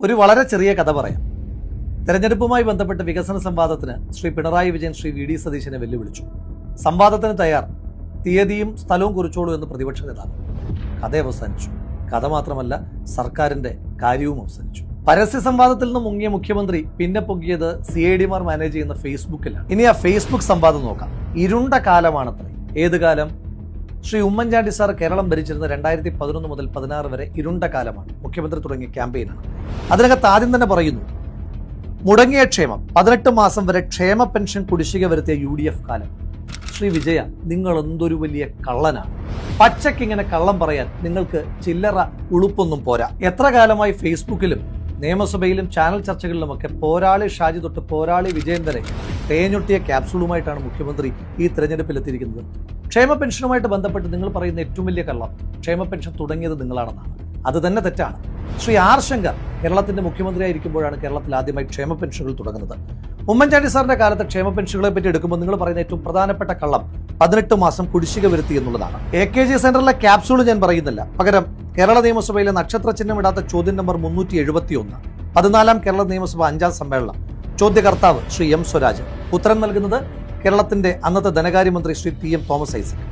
ഒരു വളരെ ചെറിയ കഥ പറയാം. തെരഞ്ഞെടുപ്പുമായി ബന്ധപ്പെട്ട് വികസന സംവാദത്തിന് ശ്രീ പിണറായി വിജയൻ ശ്രീ വി ഡി സതീശനെ വെല്ലുവിളിച്ചു. സംവാദത്തിന് തയ്യാർ, തീയതിയും സ്ഥലവും കുറിച്ചോളൂ എന്ന് പ്രതിപക്ഷ നേതാവ്. കഥ അവസാനിച്ചു. കഥ മാത്രമല്ല, സർക്കാരിന്റെ കാര്യവും അവസാനിച്ചു. പരസ്യ സംവാദത്തിൽ നിന്ന് മുങ്ങിയ മുഖ്യമന്ത്രി പിന്നെ പൊങ്ങിയത് CIDമാർ മാനേജ് ചെയ്യുന്ന ഫേസ്ബുക്കിലാണ്. ഇനി ആ ഫേസ്ബുക്ക് സംവാദം നോക്കാം. ഇരുണ്ട കാലമാണത്രേ. ഏത് കാലം? ശ്രീ ഉമ്മൻചാണ്ടി സാർ കേരളം ഭരിച്ചിരുന്ന 2011 മുതൽ 16 വരെ ഇരുണ്ട കാലമാണ്. മുഖ്യമന്ത്രി തുടങ്ങിയ ക്യാമ്പയിനാണ്. അതിനകത്ത് ആദ്യം തന്നെ പറയുന്നു, മുടങ്ങിയ ക്ഷേമം, 18 മാസം വരെ ക്ഷേമ പെൻഷൻ കുടിശ്ശിക വരുത്തിയ UDF കാലം. ശ്രീ വിജയ, നിങ്ങൾ എന്തൊരു വലിയ കള്ളനാണ്. പച്ചക്കിങ്ങനെ കള്ളം പറയാൻ നിങ്ങൾക്ക് ചില്ലറ ഉളുപ്പൊന്നും പോരാ. എത്ര കാലമായി ഫേസ്ബുക്കിലും നിയമസഭയിലും ചാനൽ ചർച്ചകളിലുമൊക്കെ പോരാളി ഷാജി തൊട്ട് പോരാളി വിജയൻ വരെ തേഞ്ഞൊട്ടിയ ക്യാപ്സൂളുമായിട്ടാണ് മുഖ്യമന്ത്രി ഈ തെരഞ്ഞെടുപ്പിൽ എത്തിയിരിക്കുന്നത്. ക്ഷേമ പെൻഷനുമായിട്ട് ബന്ധപ്പെട്ട് നിങ്ങൾ പറയുന്ന ഏറ്റവും വലിയ കള്ളം ക്ഷേമ പെൻഷൻ തുടങ്ങിയത് നിങ്ങളാണെന്നാണ്. അത് തന്നെ തെറ്റാണ്. ശ്രീ ആർ ശങ്കർ കേരളത്തിന്റെ മുഖ്യമന്ത്രിയായിരിക്കുമ്പോഴാണ് കേരളത്തിൽ ആദ്യമായി ക്ഷേമ പെൻഷനുകൾ തുടങ്ങുന്നത്. ഉമ്മൻചാണ്ടി സാറിന്റെ കാലത്ത് ക്ഷേമ പെൻഷനുകളെ പറ്റി എടുക്കുമ്പോൾ നിങ്ങൾ പറയുന്ന ഏറ്റവും പ്രധാനപ്പെട്ട കള്ളം 18 മാസം കുടിശ്ശിക വരുത്തി എന്നുള്ളതാണ്. AKG സെന്ററിലെ ക്യാപ്സൂൾ ഞാൻ പറയുന്നില്ല. പകരം കേരള നിയമസഭയിലെ നക്ഷത്ര ചിഹ്നം ഇടാത്ത ചോദ്യം നമ്പർ 371, 14ാം കേരള നിയമസഭ 5ാം സമ്മേളനം. ചോദ്യകർത്താവ് ശ്രീ M സ്വരാജ്, ഉത്തരം നൽകുന്നത് കേരളത്തിന്റെ അന്നത്തെ ധനകാര്യമന്ത്രി ശ്രീ PM തോമസ് ഐസക്.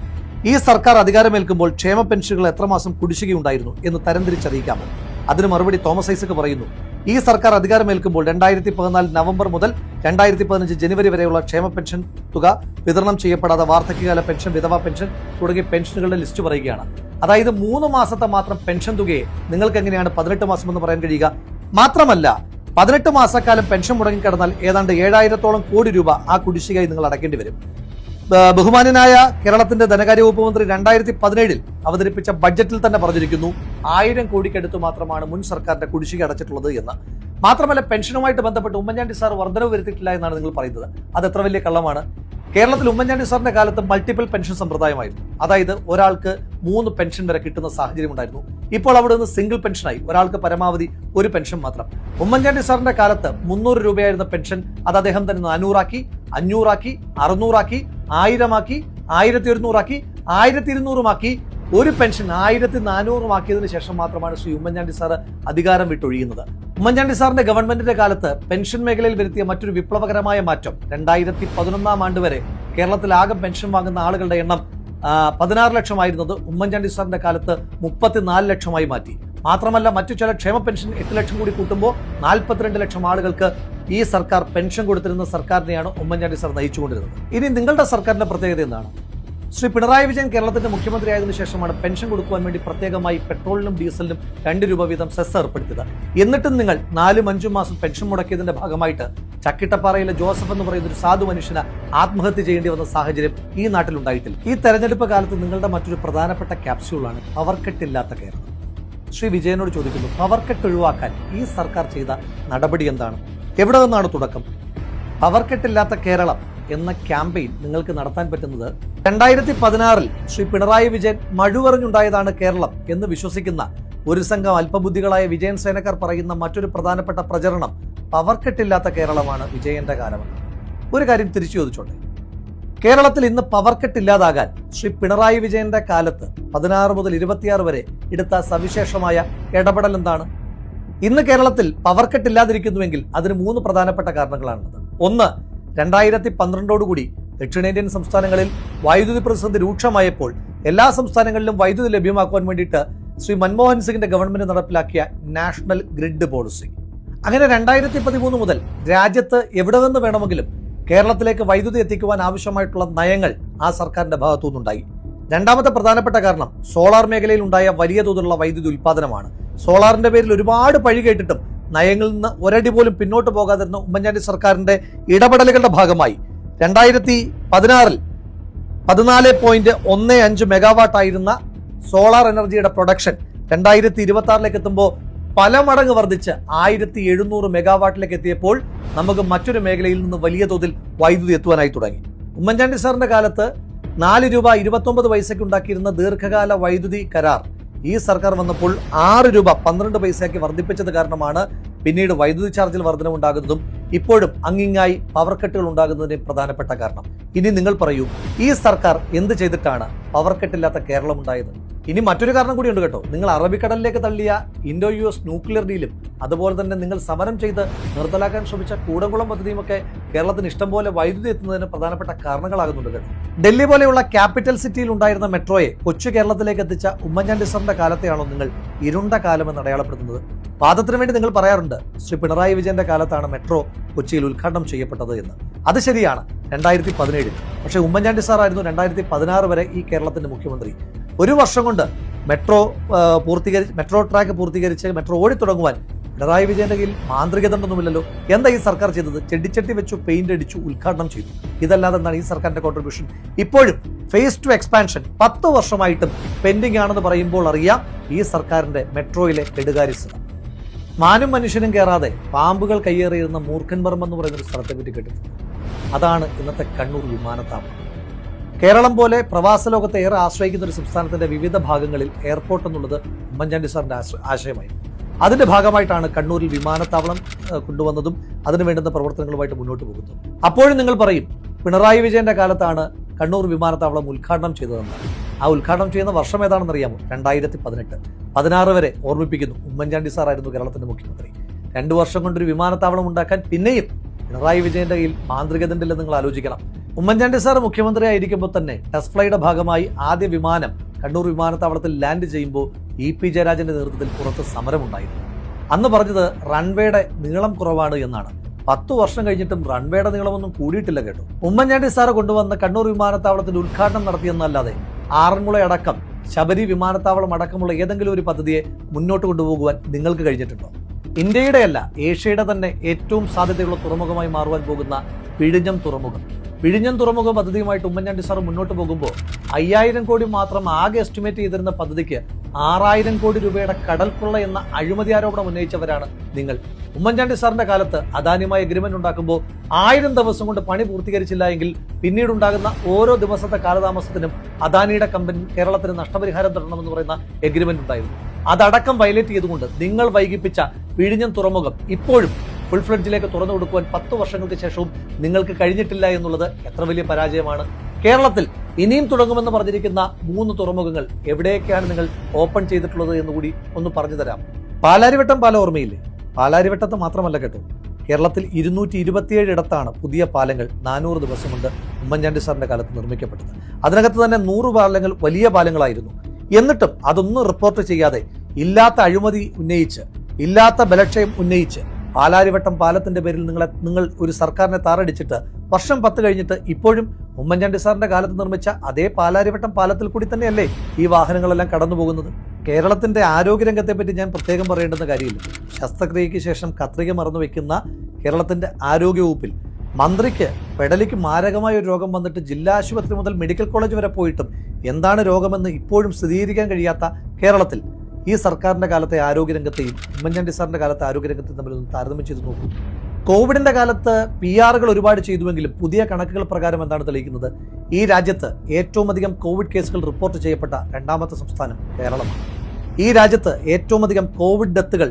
ഈ സർക്കാർ അധികാരമേൽക്കുമ്പോൾ ക്ഷേമ പെൻഷനുകൾ എത്ര മാസം കുടിശ്ശികയുണ്ടായിരുന്നു എന്ന് തരംതിരിച്ചറിയിക്കാമോ? അതിന് മറുപടി തോമസ് ഐസക് പറയുന്നു, ഈ സർക്കാർ അധികാരമേൽക്കുമ്പോൾ 2014 നവംബർ മുതൽ 2015 ജനുവരി വരെയുള്ള ക്ഷേമ പെൻഷൻ തുക വിതരണം ചെയ്യപ്പെടാതെ വാർദ്ധക്യകാല പെൻഷൻ, വിധവാ പെൻഷൻ തുടങ്ങിയ പെൻഷനുകളുടെ ലിസ്റ്റ് പറയുകയാണ്. അതായത് 3 മാസത്തെ മാത്രം പെൻഷൻ തുകയെ നിങ്ങൾക്ക് എങ്ങനെയാണ് 18 മാസം എന്ന് പറയാൻ കഴിയുക? മാത്രമല്ല, 18 മാസക്കാലം പെൻഷൻ മുടങ്ങിക്കിടന്നാൽ ഏതാണ്ട് 7000-ഓളം കോടി രൂപ ആ കുടിശ്ശികയായി നിങ്ങൾ അടയ്ക്കേണ്ടി വരും. ബഹുമാന്യനായ കേരളത്തിന്റെ ധനകാര്യ വകുപ്പ് മന്ത്രി 2017 അവതരിപ്പിച്ച ബഡ്ജറ്റിൽ തന്നെ പറഞ്ഞിരിക്കുന്നു, 1000 കോടിക്കടുത്ത് മാത്രമാണ് മുൻ സർക്കാരിന്റെ കുടിശ്ശിക അടച്ചിട്ടുള്ളത് എന്ന്. മാത്രമല്ല, പെൻഷനുമായിട്ട് ബന്ധപ്പെട്ട് ഉമ്മൻചാണ്ടി സാർ വർധനവ് വരുത്തിയിട്ടില്ല എന്നാണ് നിങ്ങൾ പറയുന്നത്. അത് എത്ര വലിയ കള്ളമാണ്. കേരളത്തിൽ ഉമ്മൻചാണ്ടി സാറിന്റെ കാലത്ത് മൾട്ടിപ്പിൾ പെൻഷൻ സമ്പ്രദായമായിരുന്നു. അതായത് ഒരാൾക്ക് 3 പെൻഷൻ വരെ കിട്ടുന്ന സാഹചര്യം ഉണ്ടായിരുന്നു. ഇപ്പോൾ അവിടെ നിന്ന് സിംഗിൾ പെൻഷനായി, ഒരാൾക്ക് പരമാവധി 1 പെൻഷൻ മാത്രം. ഉമ്മൻചാണ്ടി സാറിന്റെ കാലത്ത് 300 രൂപയായിരുന്ന പെൻഷൻ അത് അദ്ദേഹം തന്നെ 400 ആക്കി, 500 ആക്കി, 600 ആക്കി, 1000 ആക്കി, 1100 ആക്കി, 1200 ആക്കി. ഒരു പെൻഷൻ 1400 ആക്കിയതിനു ശേഷം മാത്രമാണ് ശ്രീ ഉമ്മൻചാണ്ടി സാർ അധികാരം വിട്ടൊഴിയുന്നത്. ഉമ്മൻചാണ്ടി സാറിന്റെ ഗവൺമെന്റിന്റെ കാലത്ത് പെൻഷൻ മേഖലയിൽ വരുത്തിയ മറ്റൊരു വിപ്ലവകരമായ മാറ്റം, 2011 ആണ്ട് വരെ കേരളത്തിൽ ആകെ പെൻഷൻ വാങ്ങുന്ന ആളുകളുടെ എണ്ണം 16 ലക്ഷമായിരുന്നത് ഉമ്മൻചാണ്ടി സാറിന്റെ കാലത്ത് 34 ലക്ഷമായി മാറ്റി. മാത്രമല്ല, മറ്റു ചില ക്ഷേമ പെൻഷൻ 8 ലക്ഷം കൂടി കൂട്ടുമ്പോൾ 42 ലക്ഷം ആളുകൾക്ക് ഈ സർക്കാർ പെൻഷൻ കൊടുത്തിരുന്ന സർക്കാരിനെയാണ് ഉമ്മൻചാണ്ടി സാർ നയിച്ചുകൊണ്ടിരുന്നത്. ഇനി നിങ്ങളുടെ സർക്കാരിന്റെ പ്രത്യേകത എന്താണ്? ശ്രീ പിണറായി വിജയൻ കേരളത്തിന്റെ മുഖ്യമന്ത്രിയായതിനു ശേഷമാണ് പെൻഷൻ കൊടുക്കുവാൻ വേണ്ടി പ്രത്യേകമായി പെട്രോളിനും ഡീസലിനും 2 രൂപ വീതം സെസ് ഏർപ്പെടുത്തിയത്. എന്നിട്ടും നിങ്ങൾ 4-5 മാസം പെൻഷൻ മുടക്കിയതിന്റെ ഭാഗമായിട്ട് ചക്കിട്ടപ്പാറയിലെ ജോസഫ് എന്ന് പറയുന്ന ഒരു സാധു മനുഷ്യന് ആത്മഹത്യ ചെയ്യേണ്ടി വന്ന സാഹചര്യം ഈ നാട്ടിലുണ്ടായിട്ടില്ല. ഈ തെരഞ്ഞെടുപ്പ് കാലത്ത് നിങ്ങളുടെ മറ്റൊരു പ്രധാനപ്പെട്ട ക്യാപ്സ്യൂളാണ് പവർക്കെട്ടില്ലാത്ത കേരളം. ശ്രീ വിജയനോട് ചോദിക്കുന്നു, പവർക്കെട്ട് ഒഴിവാക്കാൻ ഈ സർക്കാർ ചെയ്ത നടപടി എന്താണ്? എവിടെ നിന്നാണ് തുടക്കം? പവർക്കെട്ടില്ലാത്ത കേരളം എന്ന ക്യാമ്പയിൻ നിങ്ങൾക്ക് നടത്താൻ പറ്റുന്നത് 2016 ശ്രീ പിണറായി വിജയൻ മഴുവറിഞ്ഞുണ്ടായതാണ് കേരളം എന്ന് വിശ്വസിക്കുന്ന ഒരു സംഘം അല്പബുദ്ധികളായ വിജയൻ സേനക്കാർ പറയുന്ന മറ്റൊരു പ്രധാനപ്പെട്ട പ്രചരണം പവർക്കെട്ടില്ലാത്ത കേരളമാണ് വിജയന്റെ കാലമെന്ന്. ഒരു കാര്യം തിരിച്ചു ചോദിച്ചോട്ടെ, കേരളത്തിൽ ഇന്ന് പവർക്കെട്ടില്ലാതാകാൻ ശ്രീ പിണറായി വിജയന്റെ കാലത്ത് 16 മുതൽ 26 വരെ എടുത്ത സവിശേഷമായ ഇടപെടൽ എന്താണ്? ഇന്ന് കേരളത്തിൽ പവർക്കെട്ടില്ലാതിരിക്കുന്നുവെങ്കിൽ അതിന് 3 പ്രധാനപ്പെട്ട കാരണങ്ങളാണുള്ളത്. ഒന്ന്, 2012 ദക്ഷിണേന്ത്യൻ സംസ്ഥാനങ്ങളിൽ വൈദ്യുതി പ്രതിസന്ധി രൂക്ഷമായപ്പോൾ എല്ലാ സംസ്ഥാനങ്ങളിലും വൈദ്യുതി ലഭ്യമാക്കുവാൻ വേണ്ടിയിട്ട് ശ്രീ മൻമോഹൻ സിംഗിന്റെ ഗവൺമെന്റ് നടപ്പിലാക്കിയ നാഷണൽ ഗ്രിഡ് പോളിസി. അങ്ങനെ 2013 മുതൽ രാജ്യത്ത് എവിടെ നിന്ന് വേണമെങ്കിലും കേരളത്തിലേക്ക് വൈദ്യുതി എത്തിക്കുവാൻ ആവശ്യമായിട്ടുള്ള നയങ്ങൾ ആ സർക്കാരിന്റെ ഭാഗത്തുനിന്നുണ്ടായി. രണ്ടാമത്തെ പ്രധാനപ്പെട്ട കാരണം സോളാർ മേഖലയിൽ ഉണ്ടായ വലിയ തോതിലുള്ള വൈദ്യുതി ഉൽപ്പാദനമാണ്. സോളാറിന്റെ പേരിൽ ഒരുപാട് പഴി കേട്ടിട്ടും നയങ്ങളിൽ നിന്ന് ഒരടി പോലും പിന്നോട്ട് പോകാതിരുന്ന ഉമ്മൻചാണ്ടി സർക്കാരിന്റെ ഇടപെടലുകളുടെ ഭാഗമായി 2016 14.15 മെഗാവാട്ട് ആയിരുന്ന സോളാർ എനർജിയുടെ പ്രൊഡക്ഷൻ 2026 എത്തുമ്പോൾ പല മടങ്ങ് വർദ്ധിച്ച് 1700 മെഗാവാട്ടിലേക്ക് എത്തിയപ്പോൾ നമുക്ക് മറ്റൊരു മേഖലയിൽ നിന്ന് വലിയ തോതിൽ വൈദ്യുതി എത്തുവാനായി തുടങ്ങി. ഉമ്മൻചാണ്ടി സാറിന്റെ കാലത്ത് 4 രൂപ 29 പൈസയ്ക്ക് ഉണ്ടാക്കിയിരുന്ന ദീർഘകാല വൈദ്യുതി കരാർ ഈ സർക്കാർ വന്നപ്പോൾ 6 രൂപ 12 പൈസയാക്കി വർദ്ധിപ്പിച്ചത് കാരണമാണ് പിന്നീട് വൈദ്യുതി ചാർജിൽ വർധനവുണ്ടാകുന്നതും ഇപ്പോഴും അങ്ങിങ്ങായി പവർ കട്ടുകൾ ഉണ്ടാകുന്നതിന്റെ പ്രധാനപ്പെട്ട കാരണം. ഇനി നിങ്ങൾ പറയൂ, ഈ സർക്കാർ എന്ത് ചെയ്തിട്ടാണ് പവർ കട്ടില്ലാത്ത കേരളം ഉണ്ടായത്? ഇനി മറ്റൊരു കാരണം കൂടിയുണ്ട് കേട്ടോ. നിങ്ങൾ അറബിക്കടലിലേക്ക് തള്ളിയ ഇൻഡോ US ന്യൂക്ലിയർ ഡീലും അതുപോലെ തന്നെ നിങ്ങൾ സമരം ചെയ്ത് നിർത്തലാക്കാൻ ശ്രമിച്ച കൂടംകുളം പദ്ധതിയുമൊക്കെ കേരളത്തിന് ഇഷ്ടംപോലെ വൈദ്യുതി എത്തുന്നതിന് പ്രധാനപ്പെട്ട കാരണങ്ങളാകുന്നുണ്ട് കേട്ടോ. ഡൽഹി പോലെയുള്ള ക്യാപിറ്റൽ സിറ്റിയിൽ ഉണ്ടായിരുന്ന മെട്രോയെ കൊച്ചു കേരളത്തിലേക്ക് എത്തിച്ച ഉമ്മൻചാണ്ടി സാറിന്റെ കാലത്തെയാണോ നിങ്ങൾ ഇരുണ്ട കാലമെന്ന് അടയാളപ്പെടുത്തുന്നത്? വാദത്തിന് വേണ്ടി നിങ്ങൾ പറയാറുണ്ട് ശ്രീ പിണറായി വിജയന്റെ കാലത്താണ് മെട്രോ കൊച്ചിയിൽ ഉദ്ഘാടനം ചെയ്യപ്പെട്ടത് എന്ന്. അത് ശരിയാണ്, 2017. പക്ഷേ ഉമ്മൻചാണ്ടി സാറായിരുന്നു 2016 വരെ ഈ കേരളത്തിന്റെ മുഖ്യമന്ത്രി. ഒരു വർഷം കൊണ്ട് മെട്രോ ട്രാക്ക് പൂർത്തീകരിച്ച് മെട്രോ ഓടിത്തുടങ്ങുവാൻ പിണറായി വിജയന്റെ കയ്യിൽ മാന്ത്രികതണ്ടൊന്നുമില്ലല്ലോ. എന്താ ഈ സർക്കാർ ചെയ്തത്? ചെടിച്ചട്ടി വെച്ചു, പെയിന്റ് അടിച്ചു, ഉദ്ഘാടനം ചെയ്തു. ഇതല്ലാതെ എന്താണ് ഈ സർക്കാരിന്റെ കോൺട്രിബ്യൂഷൻ? ഇപ്പോഴും ഫേസ് 2 എക്സ്പാൻഷൻ 10 വർഷമായിട്ടും പെൻഡിംഗ് ആണെന്ന് പറയുമ്പോൾ അറിയാം ഈ സർക്കാരിന്റെ മെട്രോയിലെ കെടുകാര്യസ്ഥത. മാനും മനുഷ്യനും കയറാതെ പാമ്പുകൾ കയ്യേറിയിരുന്ന മൂർഖൻപറമ്പ് എന്ന് പറയുന്ന ഒരു സ്ഥലത്തെ പറ്റി കേട്ടിട്ടുണ്ട്. അതാണ് ഇന്നത്തെ കണ്ണൂർ വിമാനത്താവളം. കേരളം പോലെ പ്രവാസ ലോകത്തെ ഏറെ ആശ്രയിക്കുന്ന ഒരു സംസ്ഥാനത്തിന്റെ വിവിധ ഭാഗങ്ങളിൽ എയർപോർട്ട് എന്നുള്ളത് ഉമ്മൻചാണ്ടി സാറിന്റെ ആശയമായി. അതിന്റെ ഭാഗമായിട്ടാണ് കണ്ണൂരിൽ വിമാനത്താവളം കൊണ്ടുവന്നതും അതിനു വേണ്ടുന്ന പ്രവർത്തനങ്ങളുമായിട്ട് മുന്നോട്ട് പോകുന്നത്. അപ്പോഴും നിങ്ങൾ പറയും പിണറായി വിജയന്റെ കാലത്താണ് കണ്ണൂർ വിമാനത്താവളം ഉദ്ഘാടനം ചെയ്തതെന്ന്. ആ ഉദ്ഘാടനം ചെയ്യുന്ന വർഷം ഏതാണെന്ന് അറിയാമോ? 2018. 16 വരെ ഓർമ്മിപ്പിക്കുന്നു, ഉമ്മൻചാണ്ടി സാറായിരുന്നു കേരളത്തിന്റെ മുഖ്യമന്ത്രി. 2 വർഷം കൊണ്ടൊരു വിമാനത്താവളം ഉണ്ടാക്കാൻ പിന്നെയും പിണറായി വിജയന്റെ കയ്യിൽ മാന്ത്രികതണ്ടില്ലെന്ന് നിങ്ങൾ ആലോചിക്കണം. ഉമ്മൻചാണ്ടി സാർ മുഖ്യമന്ത്രി ആയിരിക്കുമ്പോൾ തന്നെ ടെസ്റ്റ് ഫ്ലൈയുടെ ഭാഗമായി ആദ്യ വിമാനം കണ്ണൂർ വിമാനത്താവളത്തിൽ ലാൻഡ് ചെയ്യുമ്പോൾ EP ജയരാജന്റെ നേതൃത്വത്തിൽ പുറത്ത് സമരമുണ്ടായിരുന്നു. അന്ന് പറഞ്ഞത് റൺവേയുടെ നീളം കുറവാണ് എന്നാണ്. 10 വർഷം കഴിഞ്ഞിട്ടും റൺവേയുടെ നീളമൊന്നും കൂടിയിട്ടില്ല കേട്ടോ. ഉമ്മൻചാണ്ടി സാറ് കൊണ്ടുവന്ന കണ്ണൂർ വിമാനത്താവളത്തിന്റെ ഉദ്ഘാടനം നടത്തിയെന്നല്ലാതെ ആറന്മുള അടക്കം ശബരി വിമാനത്താവളം അടക്കമുള്ള ഏതെങ്കിലും ഒരു പദ്ധതിയെ മുന്നോട്ട് കൊണ്ടുപോകുവാൻ നിങ്ങൾക്ക് കഴിഞ്ഞിട്ടുണ്ടോ? ഇന്ത്യയുടെയല്ല, ഏഷ്യയുടെ തന്നെ ഏറ്റവും സാധ്യതയുള്ള തുറമുഖമായി മാറുവാൻ പോകുന്ന വിഴിഞ്ഞം തുറമുഖ പദ്ധതിയുമായിട്ട് ഉമ്മൻചാണ്ടി സാർ മുന്നോട്ട് പോകുമ്പോൾ 5000 കോടി മാത്രം ആകെ എസ്റ്റിമേറ്റ് ചെയ്തിരുന്ന പദ്ധതിക്ക് 6000 കോടി രൂപയുടെ കടൽക്കൊള്ള എന്ന അഴിമതി ആരോപണം ഉന്നയിച്ചവരാണ് നിങ്ങൾ. ഉമ്മൻചാണ്ടി സാറിന്റെ കാലത്ത് അദാനിയുമായി എഗ്രിമെന്റ് ഉണ്ടാക്കുമ്പോൾ 1000 ദിവസം കൊണ്ട് പണി പൂർത്തീകരിച്ചില്ല എങ്കിൽ പിന്നീടുണ്ടാകുന്ന ഓരോ ദിവസത്തെ കാലതാമസത്തിനും അദാനിയുടെ കമ്പനി കേരളത്തിന് നഷ്ടപരിഹാരം തരണമെന്ന് പറയുന്ന എഗ്രിമെന്റ് ഉണ്ടായിരുന്നു. അതടക്കം വയലേറ്റ് ചെയ്തുകൊണ്ട് നിങ്ങൾ വൈകിപ്പിച്ച വിഴിഞ്ഞം തുറമുഖം ഇപ്പോഴും ഫുൾ ഫ്ലഡ്ജിലേക്ക് തുറന്നു കൊടുക്കുവാൻ 10 വർഷങ്ങൾക്ക് ശേഷവും നിങ്ങൾക്ക് കഴിഞ്ഞിട്ടില്ല എന്നുള്ളത് എത്ര വലിയ പരാജയമാണ്. കേരളത്തിൽ ഇനിയും തുടങ്ങുമെന്ന് പറഞ്ഞിരിക്കുന്ന 3 തുറമുഖങ്ങൾ എവിടെയൊക്കെയാണ് നിങ്ങൾ ഓപ്പൺ ചെയ്തിട്ടുള്ളത് എന്നുകൂടി ഒന്ന് പറഞ്ഞു തരാം. പാലാരിവട്ടം പാലം ഓർമ്മയില്ലേ? പാലാരിവട്ടത്ത് മാത്രമല്ല കേട്ടോ, കേരളത്തിൽ 227 ഇടത്താണ് പുതിയ പാലങ്ങൾ 400 ദിവസം കൊണ്ട് ഉമ്മൻചാണ്ടി സാറിന്റെ കാലത്ത് നിർമ്മിക്കപ്പെട്ടത്. അതിനകത്ത് തന്നെ 100 പാലങ്ങൾ വലിയ പാലങ്ങളായിരുന്നു. എന്നിട്ടും അതൊന്നും റിപ്പോർട്ട് ചെയ്യാതെ ഇല്ലാത്ത അഴിമതി ഉന്നയിച്ച്, ഇല്ലാത്ത ബലക്ഷയം ഉന്നയിച്ച് പാലാരിവട്ടം പാലത്തിന്റെ പേരിൽ നിങ്ങൾ ഒരു സർക്കാരിനെ താറടിച്ചിട്ട് വർഷം 10 കഴിഞ്ഞിട്ട് ഇപ്പോഴും ഉമ്മൻചാണ്ടി സാറിന്റെ കാലത്ത് നിർമ്മിച്ച അതേ പാലാരിവട്ടം പാലത്തിൽ കൂടി തന്നെയല്ലേ ഈ വാഹനങ്ങളെല്ലാം കടന്നു പോകുന്നത്? കേരളത്തിന്റെ ആരോഗ്യരംഗത്തെ പറ്റി ഞാൻ പ്രത്യേകം പറയേണ്ടുന്ന കാര്യമില്ല. ശസ്ത്രക്രിയയ്ക്ക് ശേഷം കത്രിക മറന്നു വെക്കുന്ന കേരളത്തിന്റെ ആരോഗ്യവകുപ്പിൽ മന്ത്രിക്ക് പെടലിക്ക് മാരകമായ ഒരു രോഗം വന്നിട്ട് ജില്ലാ ആശുപത്രി മുതൽ മെഡിക്കൽ കോളേജ് വരെ പോയിട്ടും എന്താണ് രോഗമെന്ന് ഇപ്പോഴും സ്ഥിരീകരിക്കാൻ കഴിയാത്ത കേരളത്തിൽ ഈ സർക്കാരിന്റെ കാലത്തെ ആരോഗ്യരംഗത്തെയും ഉമ്മൻചാണ്ടി സാറിന്റെ കാലത്തെ ആരോഗ്യരംഗത്തെയും തമ്മിലൊന്ന് താരതമ്യം ചെയ്ത് നോക്കൂ. കോവിഡിന്റെ കാലത്ത് PR ഒരുപാട് ചെയ്തുവെങ്കിലും പുതിയ കണക്കുകൾ പ്രകാരം എന്താണ് തെളിയിക്കുന്നത്? ഈ രാജ്യത്ത് ഏറ്റവും അധികം കോവിഡ് കേസുകൾ റിപ്പോർട്ട് ചെയ്യപ്പെട്ട 2ാമത്തെ സംസ്ഥാനം കേരളമാണ്. ഈ രാജ്യത്ത് ഏറ്റവും അധികം കോവിഡ് ഡെത്തുകൾ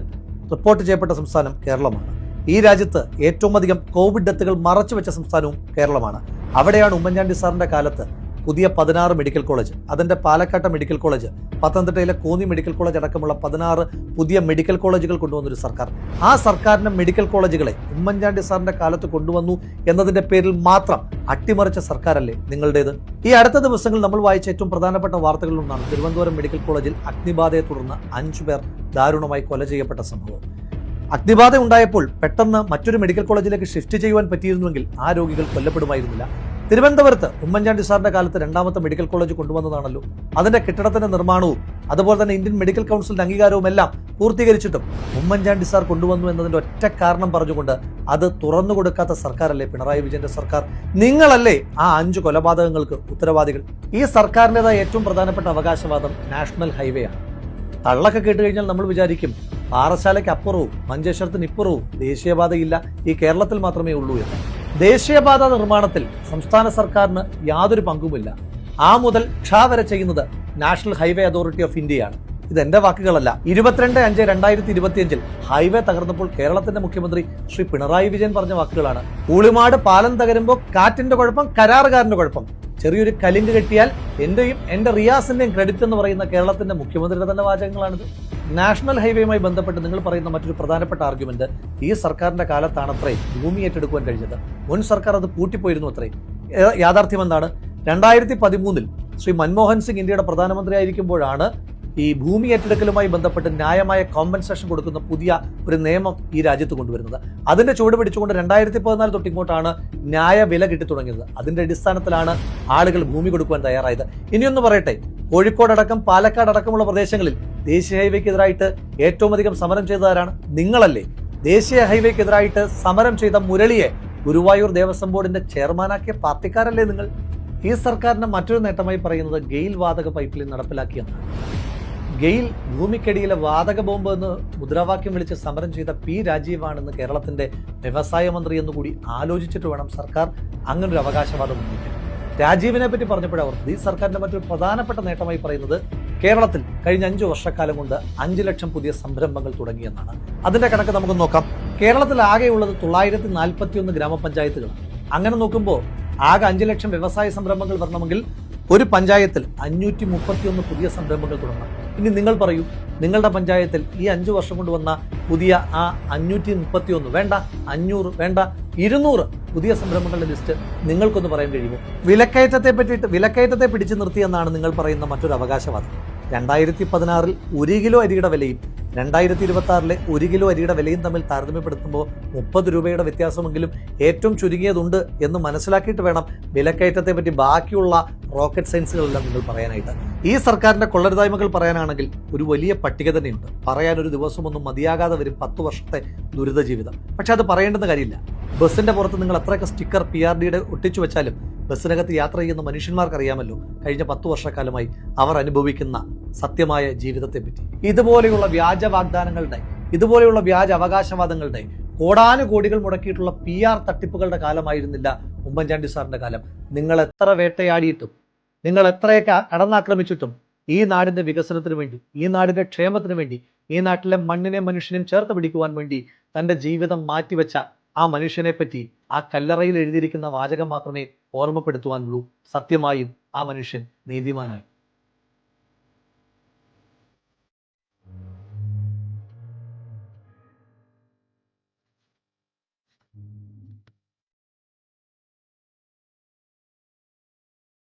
റിപ്പോർട്ട് ചെയ്യപ്പെട്ട സംസ്ഥാനം കേരളമാണ്. ഈ രാജ്യത്ത് ഏറ്റവും അധികം കോവിഡ് ഡെത്തുകൾ മറച്ചുവെച്ച സംസ്ഥാനവും കേരളമാണ്. അവിടെയാണ് ഉമ്മൻചാണ്ടി സാറിന്റെ കാലത്ത് പുതിയ 16 മെഡിക്കൽ കോളേജ്, അതിന്റെ പാലക്കാട്ടെ മെഡിക്കൽ കോളേജ്, പത്തനംതിട്ടയിലെ കോന്നി മെഡിക്കൽ കോളേജ് അടക്കമുള്ള 16 പുതിയ മെഡിക്കൽ കോളേജുകൾ കൊണ്ടുവന്നൊരു സർക്കാർ. ആ സർക്കാരിന്റെ മെഡിക്കൽ കോളേജുകളെ ഉമ്മൻചാണ്ടി സാറിന്റെ കാലത്ത് കൊണ്ടുവന്നു എന്നതിന്റെ പേരിൽ മാത്രം അട്ടിമറിച്ച സർക്കാരല്ലേ നിങ്ങളുടേത്? ഈ അടുത്ത ദിവസങ്ങളിൽ നമ്മൾ വായിച്ച ഏറ്റവും പ്രധാനപ്പെട്ട വാർത്തകളിലൊന്നാണ് തിരുവനന്തപുരം മെഡിക്കൽ കോളേജിൽ അഗ്നിബാധയെ തുടർന്ന് 5 പേർ ദാരുണമായി കൊല ചെയ്യപ്പെട്ട സംഭവം. അഗ്നിബാധ ഉണ്ടായപ്പോൾ പെട്ടെന്ന് മറ്റൊരു മെഡിക്കൽ കോളേജിലേക്ക് ഷിഫ്റ്റ് ചെയ്യുവാൻ പറ്റിയിരുന്നുവെങ്കിൽ ആ രോഗികൾ കൊല്ലപ്പെടുമായിരുന്നില്ല. തിരുവനന്തപുരത്ത് ഉമ്മൻചാണ്ടി സാറിന്റെ കാലത്ത് 2ാമത്തെ മെഡിക്കൽ കോളേജ് കൊണ്ടുവന്നതാണല്ലോ. അതിന്റെ കെട്ടിടത്തിന്റെ നിർമ്മാണവും അതുപോലെ തന്നെ ഇന്ത്യൻ മെഡിക്കൽ കൗൺസിലിന്റെ അംഗീകാരവും എല്ലാം പൂർത്തീകരിച്ചിട്ടും ഉമ്മൻചാണ്ടി സാർ കൊണ്ടുവന്നു എന്നതിന്റെ ഒറ്റ കാരണം പറഞ്ഞുകൊണ്ട് അത് തുറന്നു കൊടുക്കാത്ത സർക്കാരല്ലേ പിണറായി വിജയന്റെ സർക്കാർ? നിങ്ങളല്ലേ ആ 5 കൊലപാതകങ്ങൾക്ക് ഉത്തരവാദികൾ? ഈ സർക്കാരിൻ്റെതായ ഏറ്റവും പ്രധാനപ്പെട്ട അവകാശവാദം നാഷണൽ ഹൈവേ ആണ്. തള്ളൊക്കെ കേട്ട് കഴിഞ്ഞാൽ നമ്മൾ വിചാരിക്കും പാറശാലയ്ക്ക് അപ്പുറവും മഞ്ചേശ്വരത്തിന് ഇപ്പുറവും ദേശീയപാതയില്ല, ഈ കേരളത്തിൽ മാത്രമേ ഉള്ളൂ എന്ന്. ദേശീയപാത നിർമ്മാണത്തിൽ സംസ്ഥാന സർക്കാരിന് യാതൊരു പങ്കുമില്ല. ആ മുതൽ ക്ഷ വരെ ചെയ്യുന്നത് നാഷണൽ ഹൈവേ അതോറിറ്റി ഓഫ് ഇന്ത്യയാണ്. ഇത് എന്റെ വാക്കുകളല്ല. 22/5/2025 ഹൈവേ തകർന്നപ്പോൾ കേരളത്തിന്റെ മുഖ്യമന്ത്രി ശ്രീ പിണറായി വിജയൻ പറഞ്ഞ വാക്കുകളാണ്. കൂളിമാട് പാലം തകരുമ്പോൾ കാറ്റിന്റെ കുഴപ്പം, കരാറുകാരന്റെ കുഴപ്പം. ചെറിയൊരു കലിങ്ക് കെട്ടിയാൽ എൻ്റെയും എൻ്റെ റിയാസിൻ്റെയും ക്രെഡിറ്റ് എന്ന് പറയുന്ന കേരളത്തിൻ്റെ മുഖ്യമന്ത്രിയുടെ തന്നെ വാചകങ്ങളാണിത്. നാഷണൽ ഹൈവേയുമായി ബന്ധപ്പെട്ട് നിങ്ങൾ പറയുന്ന മറ്റൊരു പ്രധാനപ്പെട്ട ആർഗ്യുമെന്റ്, ഈ സർക്കാരിന്റെ കാലത്താണ് അത്രേ ഭൂമി ഏറ്റെടുക്കുവാൻ കഴിഞ്ഞത്. മുൻ സർക്കാർ അത് പൂട്ടിപ്പോയിരുന്നു അത്രേ. യാഥാർത്ഥ്യം എന്താണ്? 2013 ശ്രീ മൻമോഹൻ സിംഗ് ഇന്ത്യയുടെ പ്രധാനമന്ത്രി ആയിരിക്കുമ്പോഴാണ് ഈ ഭൂമി ഏറ്റെടുക്കലുമായി ബന്ധപ്പെട്ട് ന്യായമായ കോമ്പൻസേഷൻ കൊടുക്കുന്ന പുതിയ ഒരു നിയമം ഈ രാജ്യത്ത് കൊണ്ടുവരുന്നത്. അതിന്റെ ചുവട് പിടിച്ചുകൊണ്ട് 2014 തൊട്ട് ഇങ്ങോട്ടാണ് ന്യായ വില കിട്ടി തുടങ്ങിയത്. അതിന്റെ അടിസ്ഥാനത്തിലാണ് ആളുകൾ ഭൂമി കൊടുക്കുവാൻ തയ്യാറായത്. ഇനിയൊന്ന് പറയട്ടെ, കോഴിക്കോടടക്കം പാലക്കാട് അടക്കമുള്ള പ്രദേശങ്ങളിൽ ദേശീയ ഹൈവേക്കെതിരായിട്ട് ഏറ്റവും അധികം സമരം ചെയ്തതാരാണ്? നിങ്ങളല്ലേ. ദേശീയ ഹൈവേക്കെതിരായിട്ട് സമരം ചെയ്ത മുരളിയെ ഗുരുവായൂർ ദേവസ്വം ബോർഡിന്റെ ചെയർമാനാക്കിയ പാർട്ടിക്കാരല്ലേ നിങ്ങൾ? ഈ സർക്കാരിന്റെ മറ്റൊരു നേട്ടമായി പറയുന്നത് ഗെയിൽ വാതക പൈപ്പ് ലൈൻ നടപ്പിലാക്കിയെന്നാണ്. ഗെയിൽ ഭൂമിക്കടിയിലെ വാതക ബോംബ് എന്ന് മുദ്രാവാക്യം വിളിച്ച് സമരം ചെയ്ത പി രാജീവാണെന്ന് കേരളത്തിന്റെ വ്യവസായ മന്ത്രി എന്നുകൂടി ആലോചിച്ചിട്ട് വേണം സർക്കാർ അങ്ങനൊരു അവകാശവാദം ഉന്നയിക്കാൻ. രാജീവിനെ പറ്റി പറഞ്ഞപ്പോഴവർക്ക് ഈ സർക്കാരിന്റെ മറ്റൊരു പ്രധാനപ്പെട്ട നേട്ടമായി പറയുന്നത് കേരളത്തിൽ കഴിഞ്ഞ 5 വർഷക്കാലം കൊണ്ട് 5 ലക്ഷം പുതിയ സംരംഭങ്ങൾ തുടങ്ങിയെന്നാണ്. അതിന്റെ കണക്ക് നമുക്ക് നോക്കാം. കേരളത്തിൽ ആകെയുള്ളത് 941 ഗ്രാമപഞ്ചായത്തുകളാണ്. അങ്ങനെ നോക്കുമ്പോൾ ആകെ 5 ലക്ഷം വ്യവസായ സംരംഭങ്ങൾ വരണമെങ്കിൽ ഒരു പഞ്ചായത്തിൽ 531 പുതിയ സംരംഭങ്ങൾ തുടങ്ങണം. ഇനി നിങ്ങൾ പറയൂ, നിങ്ങളുടെ പഞ്ചായത്തിൽ ഈ 5 വർഷം കൊണ്ട് വന്ന പുതിയ ആ 531 വേണ്ട, 500 വേണ്ട, 200 പുതിയ സംരംഭങ്ങളുടെ ലിസ്റ്റ് നിങ്ങൾക്കൊന്ന് പറയാൻ കഴിയുമോ? വിലക്കയറ്റത്തെ പിടിച്ചു നിർത്തിയെന്നാണ് നിങ്ങൾ പറയുന്ന മറ്റൊരു അവകാശവാദം. 2016 1 കിലോ അരിയുടെ വിലയും 2026 1 കിലോ അരിയുടെ വിലയും തമ്മിൽ താരതമ്യപ്പെടുത്തുമ്പോൾ 30 രൂപയുടെ വ്യത്യാസമെങ്കിലും ഏറ്റവും ചുരുങ്ങിയതുണ്ട് എന്ന് മനസ്സിലാക്കിയിട്ട് വേണം വിലക്കയറ്റത്തെ പറ്റി ബാക്കിയുള്ള റോക്കറ്റ് സയൻസുകളെല്ലാം നിങ്ങൾ പറയാനായിട്ട്. ഈ സർക്കാരിന്റെ കൊള്ളരുതായ്മകൾ പറയാനാണെങ്കിൽ ഒരു വലിയ പട്ടിക തന്നെയുണ്ട്. പറയാൻ ഒരു ദിവസമൊന്നും മതിയാകാതെ വരും 10 വർഷത്തെ ദുരിത ജീവിതം. പക്ഷെ അത് പറയേണ്ടുന്ന കാര്യമില്ല. ബസ്സിന്റെ പുറത്ത് നിങ്ങൾ എത്രയൊക്കെ സ്റ്റിക്കർ PRDയുടെ ഒട്ടിച്ചു വെച്ചാലും ബസ്സിനകത്ത് യാത്ര ചെയ്യുന്ന മനുഷ്യന്മാർക്കറിയാമല്ലോ കഴിഞ്ഞ 10 വർഷക്കാലമായി അവർ അനുഭവിക്കുന്ന സത്യമായ ജീവിതത്തെപ്പറ്റി. ഇതുപോലെയുള്ള വ്യാജ വാഗ്ദാനങ്ങളുടെ, ഇതുപോലെയുള്ള വ്യാജ അവകാശവാദങ്ങളുടെ കോടാനുകോടികൾ മുടക്കിയിട്ടുള്ള PR തട്ടിപ്പുകളുടെ കാലമായിരുന്നില്ല ഉമ്മൻചാണ്ടി സാറിന്റെ കാലം. നിങ്ങൾ എത്ര വേട്ടയാടിയിട്ടും, നിങ്ങൾ എത്രയൊക്കെ കടന്നാക്രമിച്ചിട്ടും ഈ നാടിന്റെ വികസനത്തിന് വേണ്ടി, ഈ നാടിന്റെ ക്ഷേമത്തിന് വേണ്ടി, ഈ നാട്ടിലെ മണ്ണിനെ മനുഷ്യനെയും ചേർത്ത് പിടിക്കുവാൻ വേണ്ടി തന്റെ ജീവിതം മാറ്റിവെച്ച ആ മനുഷ്യനെ പറ്റി ആ കല്ലറയിൽ എഴുതിയിരിക്കുന്ന വാചകം മാത്രമേ ഓർമ്മപ്പെടുത്തുവാനുള്ളൂ. സത്യമായും ആ മനുഷ്യൻ നീതിമാനായി.